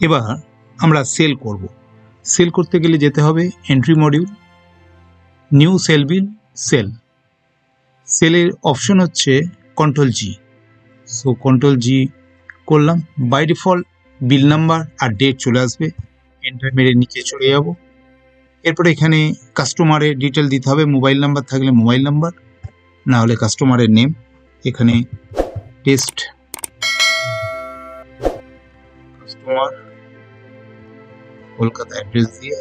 এবার আমরা সেল করব। সেল করতে গেলে যেতে হবে entry module, new sale bill, sale. সেলের অপশন হচ্ছে control G. So control G করলাম। বাই ডিফল্ট বিল নাম্বার আর ডেট চলে আসবে। এন্টার মেরে নিচে চলে যাব। এরপরে এখানে কাস্টমারের ডিটেল দিতে হবে, মোবাইল নাম্বার থাকলে মোবাইল নাম্বার, না হলে কাস্টমারের নেম। এখানে টেস্ট কাস্টমার কলকাতা অ্যাড্রেস দিয়ে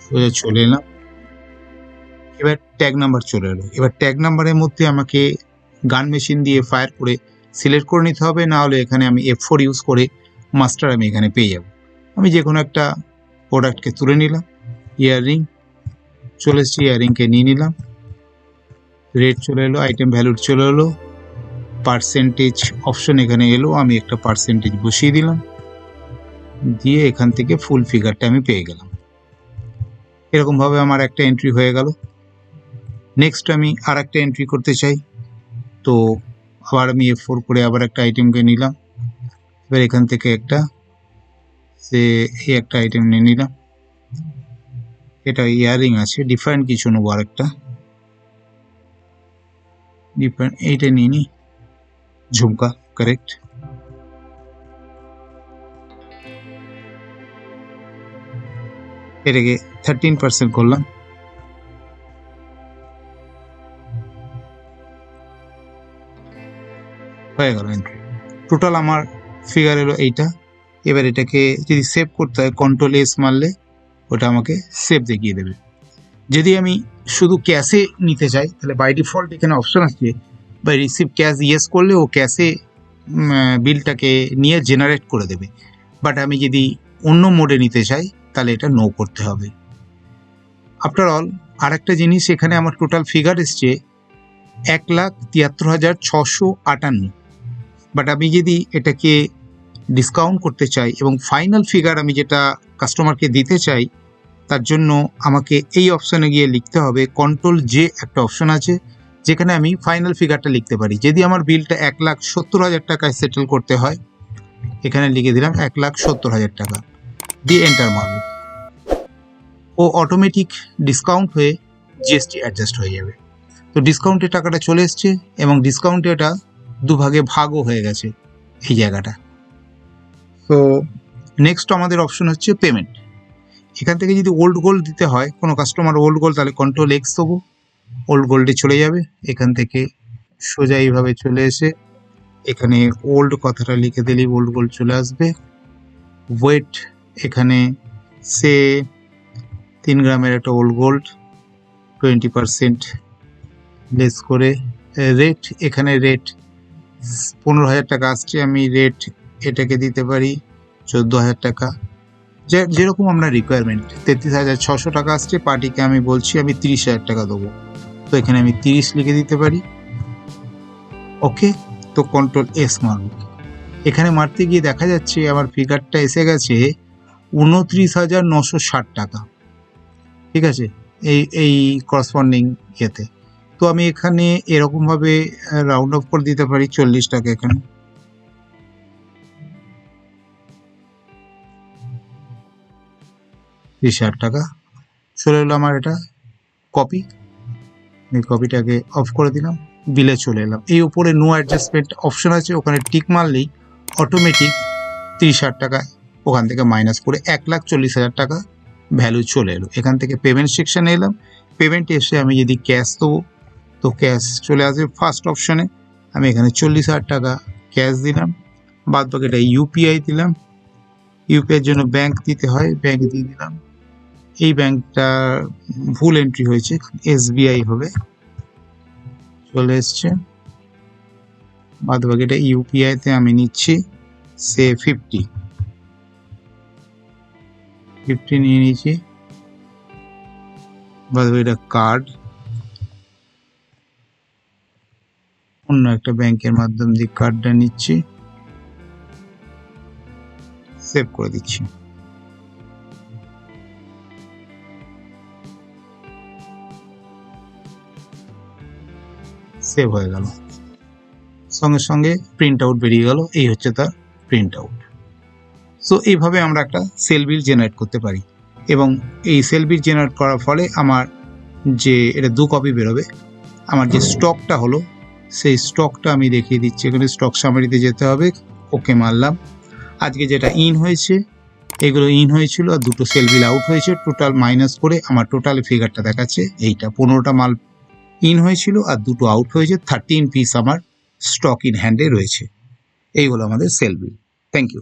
সোজা চলে এলাম। এবার ট্যাগ নাম্বার চলে এলো। এবার ট্যাগ নাম্বারের মধ্যে আমাকে গান মেশিন দিয়ে ফায়ার করে সিলেক্ট করে নিতে হবে, না হলে এখানে আমি F4 ইউজ করে মাস্টার আমি এখানে পেয়ে যাব। আমি যে কোনো একটা প্রোডাক্টকে তুলে নিলাম। ইয়াররিং চলে এসেছি, ইয়াররিংকে নিয়ে নিলাম। রেট চলে এলো, আইটেম ভ্যালু চলে এলো, পার্সেন্টেজ অপশন এখানে এলো, আমি একটা পার্সেন্টেজ বসিয়ে দিলাম, দিয়ে এখান থেকে ফুল ফিগারটা আমি পেয়ে গেলাম। এরকমভাবে আমার একটা এন্ট্রি হয়ে গেল। নেক্সট আমি আর একটা এন্ট্রি করতে চাই, তো আবার আমি F4 করে আবার একটা আইটেমকে নিলাম। এবার এখান থেকে একটা এই একটা আইটেম নিয়ে নিলাম। এটা ইয়াররিং আছে, ডিফারেন্ট কিছু নেবো আরেকটা, ডিফারেন্ট এইটা নিয়ে নিই, ঝুমকা, কারেক্ট। এটাকে 13% করলাম। হয়ে গেল এন্ট্রি। টোটাল আমার ফিগার এলো এইটা। এবার এটাকে যদি সেভ করতে হয় কন্ট্রোল এস মারলে ওটা আমাকে সেভ দেখিয়ে দেবে। যদি আমি শুধু ক্যাশে নিতে চাই তাহলে বাই ডিফল্ট এখানে অপশন আছে, বাই রিসিভ ক্যাশ ইয়েস করলে ও ক্যাশে বিলটাকে নিয়ে জেনারেট করে দেবে। বাট আমি যদি অন্য মোডে নিতে চাই তাহলে এটা নো করতে হবে। আফটার অল আর একটা জিনিস, এখানে আমার টোটাল ফিগার এসছে 1,73,658। বাট আমি যদি এটাকে ডিসকাউন্ট করতে চাই এবং ফাইনাল ফিগার আমি যেটা কাস্টমারকে দিতে চাই, তার জন্য আমাকে এই অপশানে গিয়ে লিখতে হবে কন্ট্রোল জে, একটা অপশন আছে যেখানে আমি ফাইনাল ফিগারটা লিখতে পারি। যদি আমার বিলটা 1,70,000 টাকায় সেটেল করতে হয়, এখানে লিখে দিলাম 1,70,000 টাকা, দিয়ে এন্টার মারব। ও অটোমেটিক ডিসকাউন্ট হয়ে জিএসটি অ্যাডজাস্ট হয়ে যাবে। তো ডিসকাউন্টের টাকাটা চলে এসছে এবং ডিসকাউন্টে এটা দুভাগে ভাগও হয়ে গেছে এই জায়গাটা। তো নেক্সট আমাদের অপশন হচ্ছে পেমেন্ট। এখান থেকে যদি ওল্ড গোল্ড দিতে হয় কোনো কাস্টমার ওল্ড গোল্ড, তাহলে কন্ট্রোল এক্স দেবো, ওল্ড গোল্ডে চলে যাবে। এখান থেকে সোজা এইভাবে চলে এসে এখানে ওল্ড কথাটা লিখে দিলেই ওল্ড গোল্ড চলে আসবে। ওয়েট এখানে সে 3 গ্রামের একটা ওল্ড গোল্ড 20% লেস করে। রেট এখানে রেট 15,000 টাকা আসছে, আমি রেট এটাকে দিতে পারি 14,000 টাকা, যেরকম আমরা রিকোয়ারমেন্ট। 33,600 টাকা আসছে, পার্টিকে আমি বলছি আমি 30,000 টাকা দেবো, তো এখানে আমি 30 লিখে দিতে পারি। ওকে, তো কন্ট্রোল এস মারব। এখানে মারতে গিয়ে দেখা যাচ্ছে আমার ফিগারটা এসে গেছে 29,960 টাকা। ঠিক আছে, এই করসপন্ডিং ইয়েতে। তো আমি এখানে এরকমভাবে রাউন্ড অফ করে দিতে পারি 40 টাকা। এখানে টাকা চলে এলো আমার। এটা কপি, এই কপিটাকে অফ করে দিলাম, বিলে চলে এলাম। এই উপরে নো অ্যাডজাস্টমেন্ট অপশন আছে, ওখানে টিক মারলেই অটোমেটিক 30,000 টাকা ওখান থেকে মাইনাস করে 1,40,000 টাকা ভ্যালু চলে এলো। এখান থেকে পেমেন্ট সেকশানে এলাম। পেমেন্ট এসে আমি যদি ক্যাশ দেবো তো ক্যাশ চলে আসবে ফার্স্ট অপশনে। আমি এখানে 40,000 টাকা ক্যাশ দিলাম, বাদ বাকিটা ইউপিআই দিলাম। ইউপিআইয়ের জন্য ব্যাংক দিতে হয়, ব্যাংক দিয়ে দিলাম। এই ব্যাংকটা ভুল এন্ট্রি হয়েছে, এসবিআই হবে, চলে এসছে। বাদ বাকিটা ইউপিআইতে আমি নিচ্ছি সে 50 নিয়ে নিচ্ছি। বাদ বাকিটা কার্ড অন্য একটা ব্যাংকের মাধ্যম দিয়ে কার্ডটা নিচ্ছি, সেভ করে দিচ্ছি। সেভ হয়ে গেল, সঙ্গে সঙ্গে প্রিন্ট আউট বেরিয়ে গেল। এই হচ্ছে তার প্রিন্ট আউট। সো এইভাবে আমরা একটা সেল বিল জেনারেট করতে পারি, এবং এই সেল বিল জেনারেট করার ফলে আমার যে এটা 2 কপি বেরোবে, আমার যে স্টকটা হলো সেই স্টকটা আমি দেখিয়ে দিচ্ছি। এখানে স্টক সামারিতে যেতে হবে, ওকে মারলাম। আজকে যেটা ইন হয়েছে, এগুলো ইন হয়েছিল আর দুটো সেল বিল আউট হয়েছে, টোটাল মাইনাস করে আমার টোটাল ফিগারটা দেখাচ্ছে এইটা। 15টা মাল ইন হয়েছিল আর দুটো আউট হয়েছে, 13 পিস আমার স্টক ইন হ্যান্ডে রয়েছে। এই হলো আমাদের সেল বিল। Thank you.